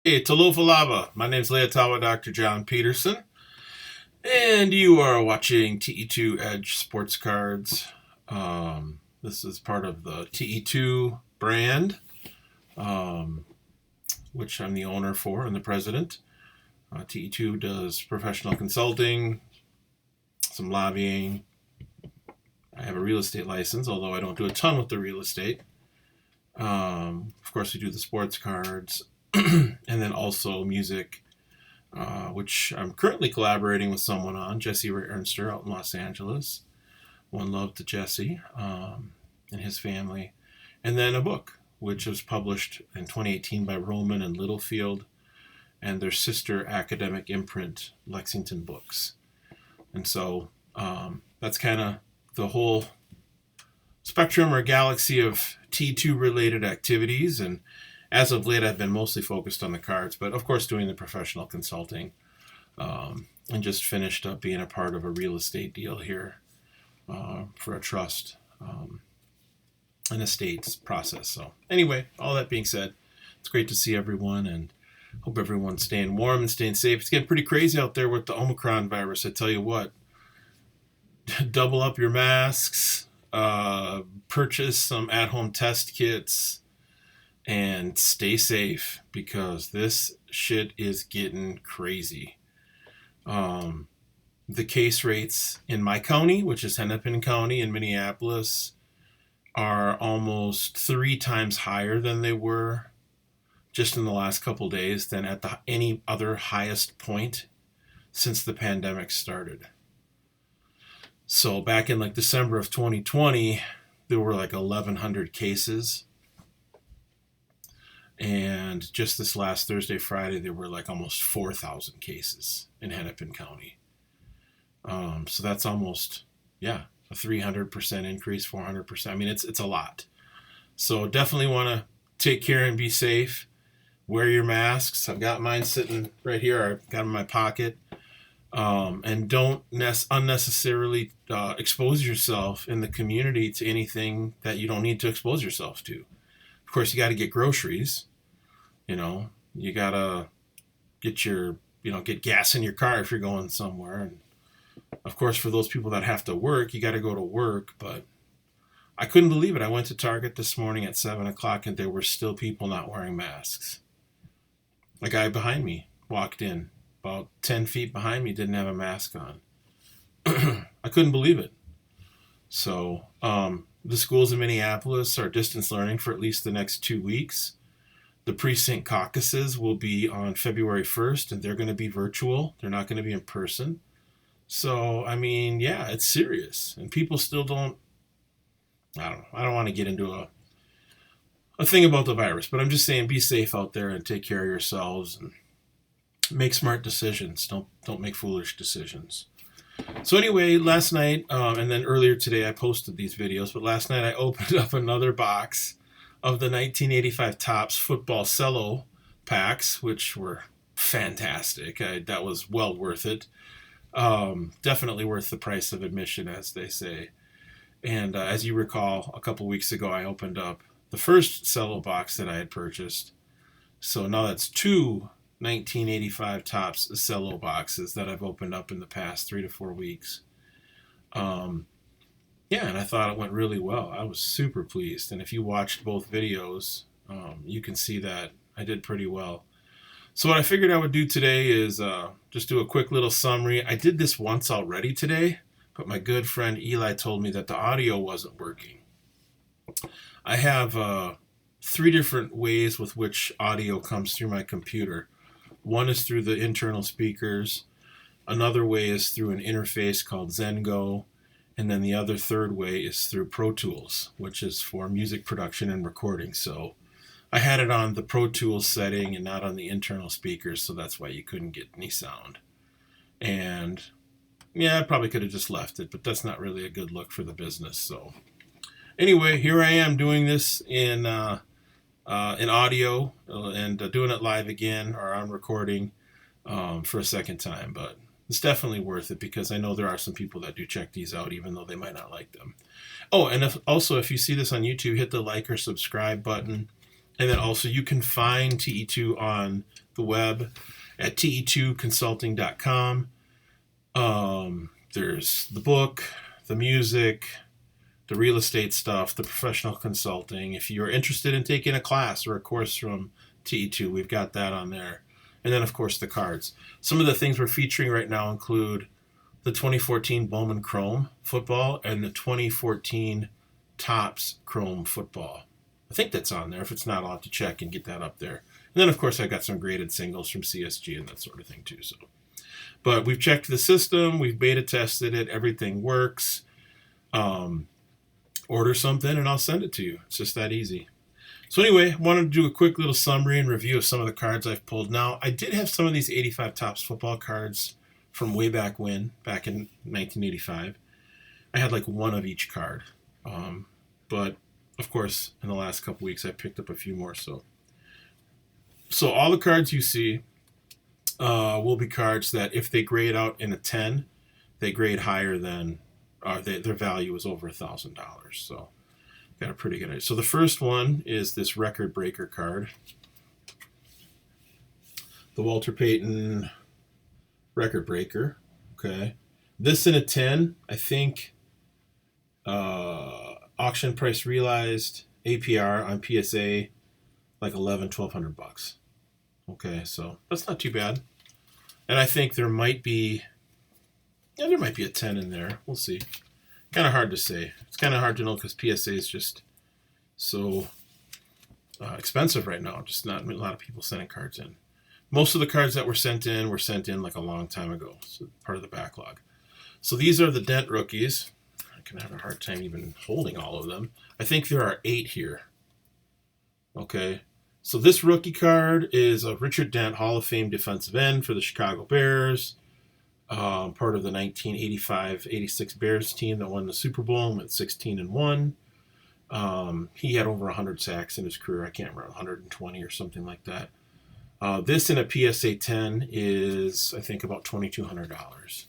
Hey, Talofa Lava. My name's Leotawa Dr. John Peterson, and you are watching TE2 Edge Sports Cards. This is part of the TE2 brand, um, which I'm the owner for and the president. TE2 does professional consulting, some lobbying. I have a real estate license, although I don't do a ton with the real estate. Of course, we do the sports cards, and then also music, which I'm currently collaborating with someone on, Jesse Ernster out in Los Angeles. One love to Jesse and his family. And then a book, which was published in 2018 by Roman and Littlefield and their sister academic imprint, Lexington Books. And so that's kind of the whole spectrum or galaxy of T2 related activities. And as of late, I've been mostly focused on the cards, but of course doing the professional consulting, and just finished up being a part of a real estate deal here for a trust and estates process. So anyway, all that being said, it's great to see everyone and hope everyone's staying warm and staying safe. It's getting pretty crazy out there with the Omicron virus. I tell you what, double up your masks, purchase some at-home test kits, and stay safe because this shit is getting crazy. The case rates in my county, which is Hennepin County in Minneapolis, are almost 3 times higher than they were just in the last couple days than at any other highest point since the pandemic started. So back in like December of 2020, there were like 1,100 cases. And just this last Thursday, Friday, there were like almost 4,000 cases in Hennepin County. So that's almost, a 300% increase, 400%. I mean, it's a lot. So definitely want to take care and be safe. Wear your masks. I've got mine sitting right here. I've got them in my pocket. And don't unnecessarily expose yourself in the community to anything that you don't need to expose yourself to. Of course, you got to get groceries. You got to get gas in your car if you're going somewhere. And of course, for those people that have to work, you got to go to work. But I couldn't believe it. I went to Target this morning at 7 o'clock and there were still people not wearing masks. A guy behind me walked in, about 10 feet behind me, didn't have a mask on. I couldn't believe it. So the schools in Minneapolis are distance learning for at least the next 2 weeks. The precinct caucuses will be on February 1st, and they're going to be virtual. They're not going to be in person. So, I mean, yeah, it's serious. And people still don't, I don't want to get into a thing about the virus, but I'm just saying be safe out there and take care of yourselves and make smart decisions. Don't make foolish decisions. So anyway, last night, and then earlier today, I posted these videos, but last night I opened up another box of the 1985 Topps football cello packs, which were fantastic. That was well worth it. Definitely worth the price of admission, as they say. And as you recall, a couple weeks ago, I opened up the first cello box that I had purchased. So now that's 2 1985 Topps cello boxes that I've opened up in the past 3 to 4 weeks. And I thought it went really well. I was super pleased. And if you watched both videos, you can see that I did pretty well. So what I figured I would do today is just do a quick little summary. I did this once already today, but my good friend Eli told me that the audio wasn't working. I have 3 different ways with which audio comes through my computer. One is through the internal speakers. Another way is through an interface called Zengo. And then the other third way is through Pro Tools, which is for music production and recording. So I had it on the Pro Tools setting and not on the internal speakers, so that's why you couldn't get any sound. And I probably could have just left it, but that's not really a good look for the business. So anyway, here I am doing this in audio and doing it live again or on recording for a second time, but it's definitely worth it because I know there are some people that do check these out even though they might not like them. Oh, and if you see this on YouTube, hit the like or subscribe button. And then also you can find TE2 on the web at TE2Consulting.com. There's the book, the music, the real estate stuff, the professional consulting. If you're interested in taking a class or a course from TE2, we've got that on there. And then, of course, the cards. Some of the things we're featuring right now include the 2014 Bowman Chrome football and the 2014 Topps Chrome football. I think that's on there. If it's not, I'll have to check and get that up there. And then, of course, I got some graded singles from CSG and that sort of thing, too. So, but we've checked the system. We've beta tested it. Everything works. Order something, and I'll send it to you. It's just that easy. So anyway, I wanted to do a quick little summary and review of some of the cards I've pulled. Now, I did have some of these 85 Topps football cards from way back when, back in 1985. I had like one of each card. But, of course, in the last couple weeks, I picked up a few more. So all the cards you see will be cards that if they grade out in a 10, they grade higher than, their value is over $1,000. So got a pretty good idea. So the first one is this record breaker card. The Walter Payton record breaker. Okay. This in a 10, I think auction price realized, APR on PSA, like $1,100-$1,200. Okay, so that's not too bad. And I think there might be a 10 in there. We'll see. Kind of hard to say. It's kind of hard to know because PSA is just so expensive right now. Just not a lot of people sending cards in. Most of the cards that were sent in like a long time ago. So part of the backlog. So these are the Dent rookies. I can have a hard time even holding all of them. I think there are 8 here. Okay. So this rookie card is a Richard Dent Hall of Fame defensive end for the Chicago Bears. Part of the 1985-86 Bears team that won the Super Bowl and went 16-1. He had over 100 sacks in his career. I can't remember, 120 or something like that. This in a PSA 10 is, I think, about $2,200.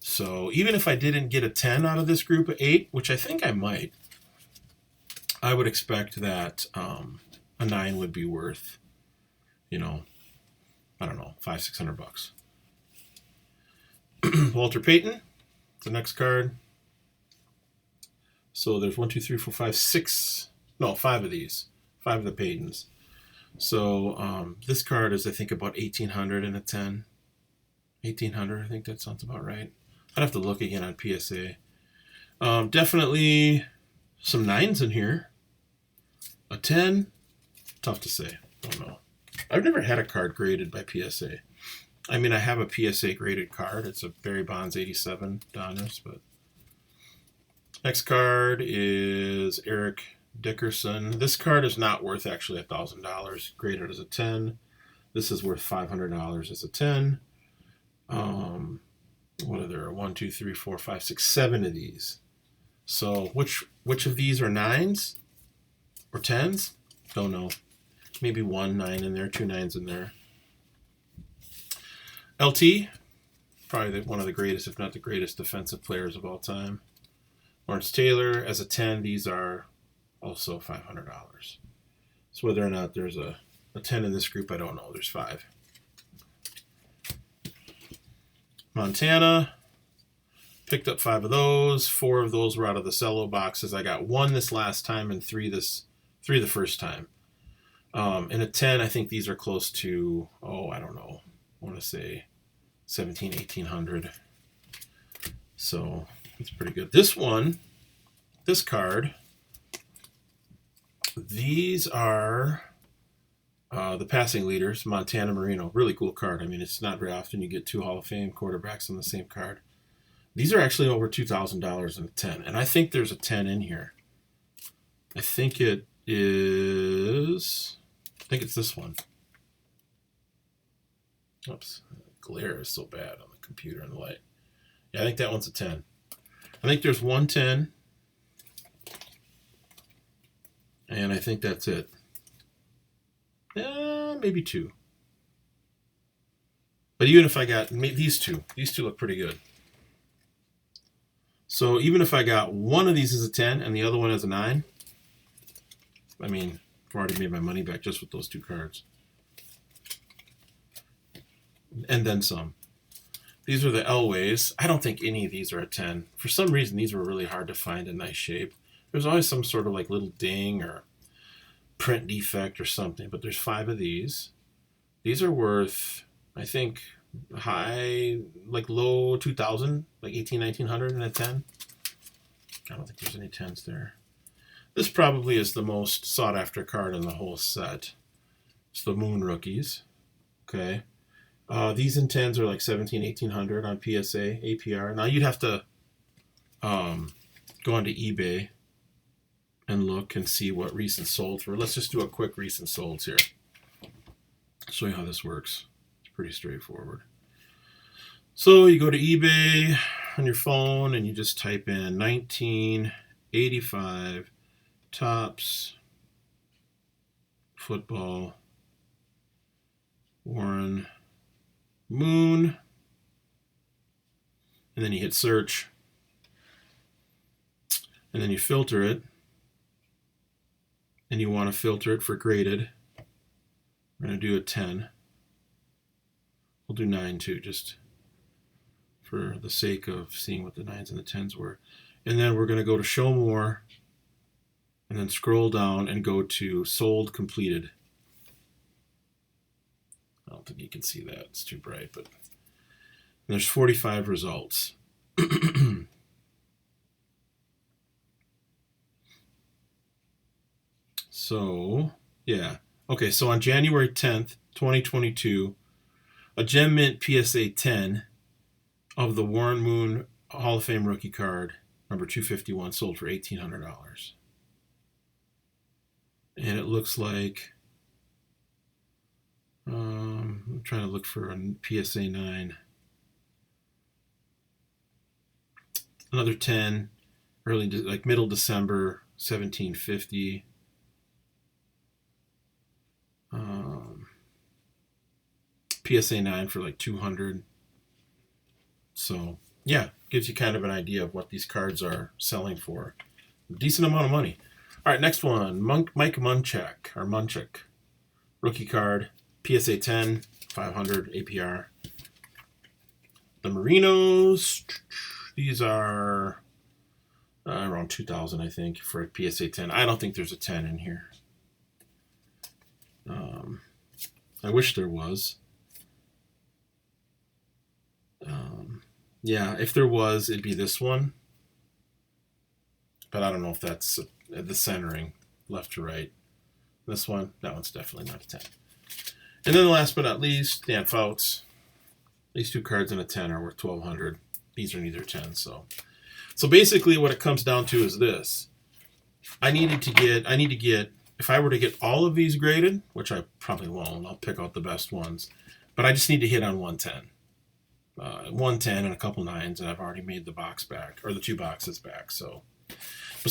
So even if I didn't get a 10 out of this group of 8, which I think I might, I would expect that a 9 would be worth, I don't know, $500-$600. Walter Payton, the next card. So there's 1, 2, 3, 4, 5, 6. No, 5 of these. 5 of the Paytons. So this card is, I think, about $1,800 in a 10. $1,800, I think that sounds about right. I'd have to look again on PSA. Definitely some 9s in here. A 10, tough to say. Don't know. I've never had a card graded by PSA. I mean, I have a PSA graded card. It's a Barry Bonds 87 Donruss, but next card is Eric Dickerson. This card is not worth actually $1,000, graded as a 10. This is worth $500 as a 10. What are there? 1, 2, 3, 4, 5, 6, 7 of these. So which of these are 9s or 10s? Don't know. Maybe 1 9 in there, 2 9s in there. LT, probably one of the greatest, if not the greatest, defensive players of all time. Lawrence Taylor, as a 10, these are also $500. So whether or not there's a 10 in this group, I don't know. There's 5. Montana, picked up 5 of those. 4 of those were out of the Cello boxes. I got 1 this last time and 3 the first time. In a 10, I think these are close to, I don't know. I want to say 1,800. So it's pretty good. This card, these are the passing leaders, Montana Marino. Really cool card. I mean, it's not very often you get 2 Hall of Fame quarterbacks on the same card. These are actually over $2,000 in a 10. And I think there's a 10 in here. I think it is, it's this one. Oops, the glare is so bad on the computer and the light. Yeah, I think that one's a 10. I think there's 1 10. And I think that's it. Maybe 2. But even if I got these two look pretty good. So even if I got one of these as a 10 and the other one as a 9, I mean, I've already made my money back just with those 2 cards. and then some. These are the Elways. I don't think any of these are a 10. For some reason, these were really hard to find in nice shape. There's always some sort of like little ding or print defect or something, but there's 5 of these. These are worth, I think, low 2000, like 1900 and a 10. I don't think there's any 10s there. This probably is the most sought after card in the whole set. It's the Moon Rookies. Okay. These in 10s are like 1800 on PSA, APR. Now you'd have to go onto eBay and look and see what recent solds were. Let's just do a quick recent solds here. Show you how this works. It's pretty straightforward. So you go to eBay on your phone and you just type in 1985 Topps football Warren Moon, and then you hit search, and then you filter it, and you want to filter it for graded. We're going to do a 10. We'll do 9 too, just for the sake of seeing what the 9s and the 10s were. And then we're going to go to show more, and then scroll down and go to sold completed. I don't think you can see that. It's too bright, but there's 45 results. So, yeah. Okay, so on January 10th, 2022, a Gem Mint PSA 10 of the Warren Moon Hall of Fame rookie card, number 251, sold for $1,800. And it looks like, I'm trying to look for a PSA 9. Another 10, middle December, 1750. PSA 9 for like 200. So, yeah, gives you kind of an idea of what these cards are selling for. A decent amount of money. All right, next one, Mike Munchak, rookie card, PSA 10, 500 APR. The Marinos, these are around 2,000, I think, for a PSA 10. I don't think there's a 10 in here. I wish there was. Yeah, if there was, it'd be this one. But I don't know if that's the centering, left to right. This one, that one's definitely not a 10. And then last but not least, Dan Fouts. These 2 cards in a 10 are worth $1,200. These are neither 10, so basically what it comes down to is this. I need to get, if I were to get all of these graded, which I probably won't, I'll pick out the best ones, but I just need to hit on 110. 110 and a couple 9s, and I've already made the box back, or the 2 boxes back. So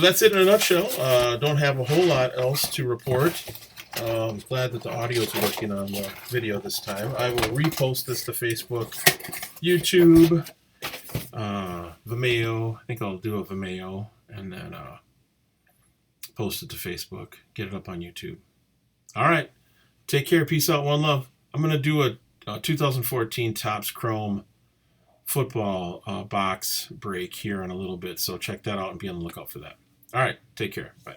that's it in a nutshell. Don't have a whole lot else to report. I'm glad that the audio is working on the video this time. I will repost this to Facebook, YouTube, Vimeo. I think I'll do a Vimeo, and then post it to Facebook, get it up on YouTube. All right. Take care. Peace out. One love. I'm going to do a 2014 Topps Chrome football box break here in a little bit. So check that out and be on the lookout for that. All right. Take care. Bye.